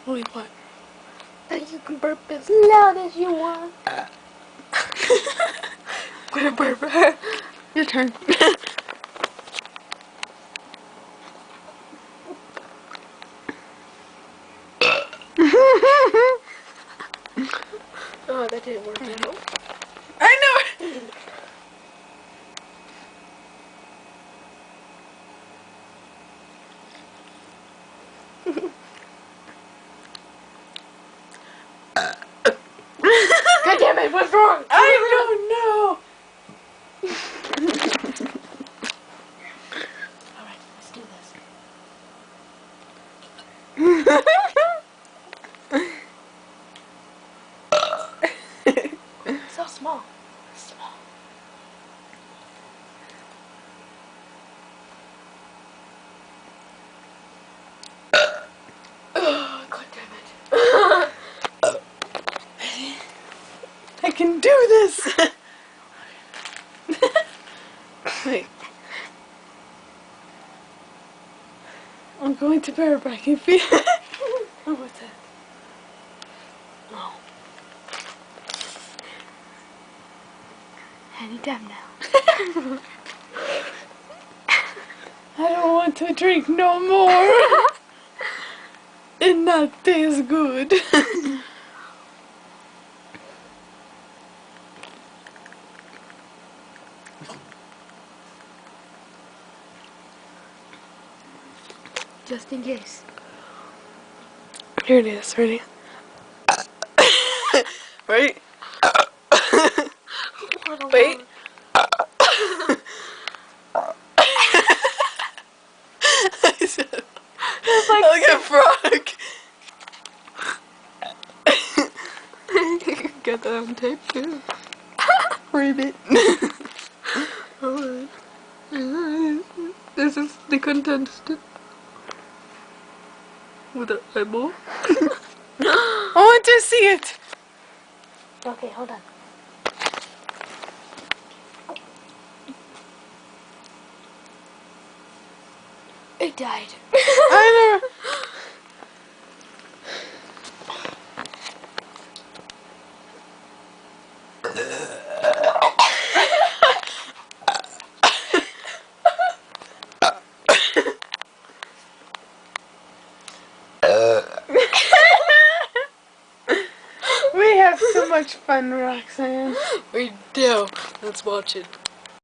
Wait, what? That you can burp as loud as you want. Gonna burp. Your turn. Oh, that didn't work out. I know. God damn it, what's wrong? I don't know. Alright, let's do this. So small. Small. Oh, God damn it. I can do this. Wait. I'm going to burp. I can feel it. Oh, what's that? Oh. Anytime now. I don't want to drink no more. It not tastes good. Just in case. Here it is. Ready? Ready? Wait. I said, It's like like a frog. get that on tape too. Ribbit. Alright. This is the contestant. With an eyeball. I want to see it. Okay, hold on. It died. I know. We have so much fun, Roxanne. We do. Let's watch it.